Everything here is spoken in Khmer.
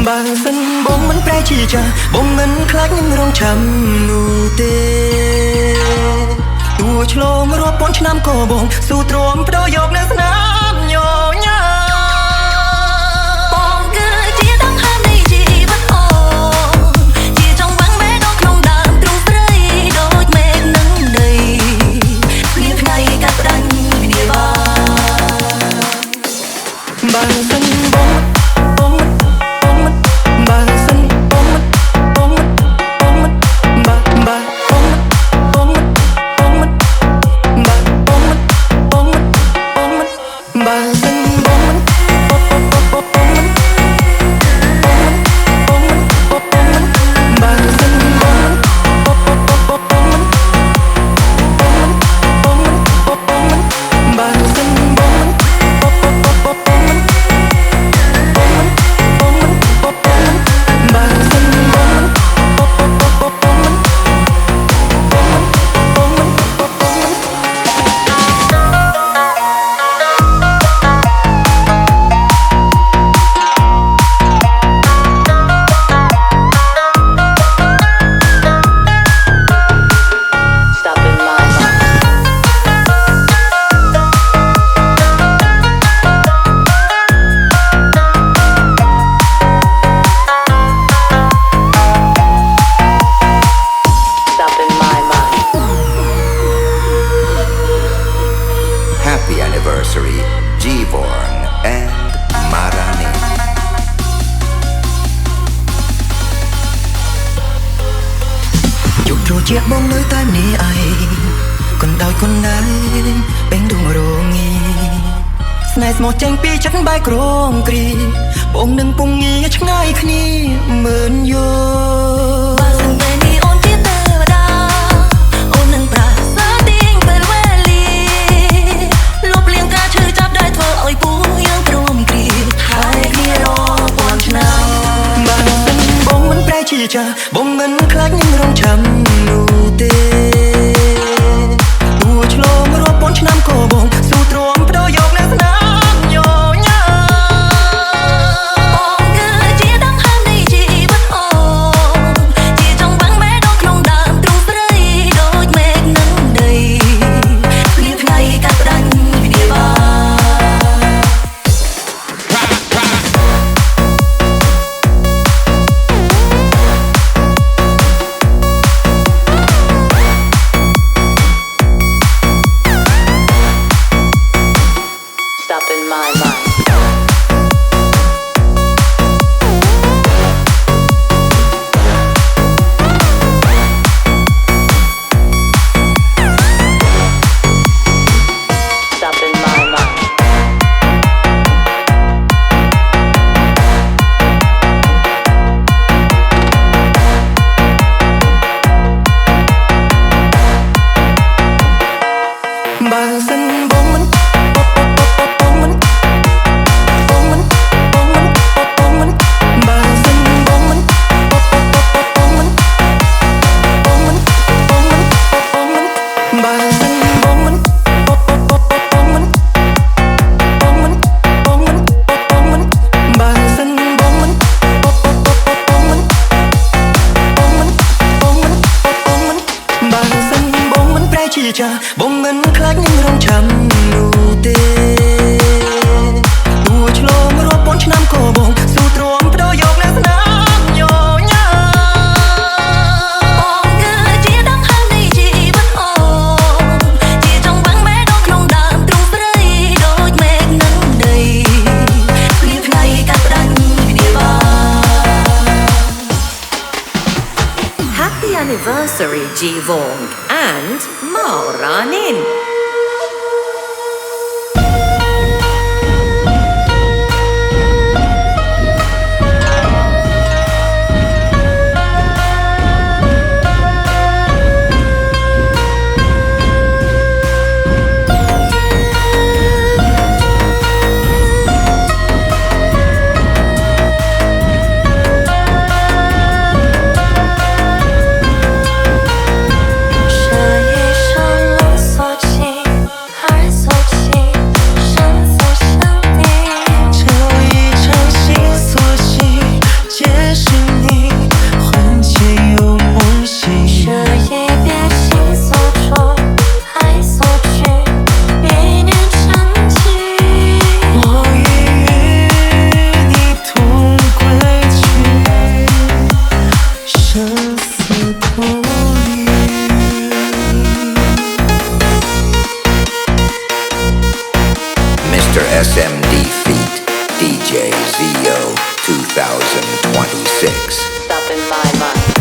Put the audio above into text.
បើសិនបងមិនប្រែជាចាស់បងមិនខ្លាចនឹងរងចាំនោះទេទោះឆ្លងរាប់ពាន់ឆ្នាំក៏បងស៊ូទ្រាំបដូរយកនៅស្នាមញញឹមបើសិនបងបើសិនបងបើបើបងបើសិនG-Born and Marani ជោគត្រជាបងនៅតែនេះឯងកណ្ដោយคนណាពេញដួងរងាស្នេហ៍ស្មោះចេញពីចិត្តបែកក្រងគ្រីបងនឹងពងងាឆ្ងាយគ្នាមើលយោបើសិនពេលនេះអូនជាទេវតាអូននឹងប្រាស្រ័យទៀងពេលវេលាលុបលៀងការឈឺចាប់ដែលធ្វើឲ្យពូយើងព្រមគ្រីហើយគ្នារពាន់ឆ្នាំបើសិនបងមិនប្រែជាចាស់បងមិនខ្លាចនឹងរងចាំនោះទេទោះឆ្លងរាប់ពាន់ឆ្នាំក៏បងស៊ូទ្រាំបដូរយកនៅស្នាមញញឹមបងគឺជាដង្ហើមនៃជីវិតអូនជាចង់បាំងបេះដូងក្នុងដើមទ្រូងស្រីដូចមេឃនឹងដីភ្លៀងថ្ងៃកាត់ផ្ដាច់វិញ្ញាបនin my mind. Stop in my mind. Bà xin bóng mìnhបងមិនខ្លាចនឹងរងចាំនោះទេទោះឆ្លងរាប់ពាន់ឆ្នាំក៏បងស៊ូទ្រាំបដូរយកនៅស្នាមញញឹមបងគឺជាដង្ហើមនៃជីវិតអូនជាចង់បាំងបេះដូងក្នុងដើមទ្រូងស្រីដូចមេឃនឹងដីភ្លៀងថ្ងៃកាត់ផ្ដាច់វិញ្ញាបន Happy anniversary G-Born and Mauranin. SMD feat. DJ Zio 2026. Stop in my mind.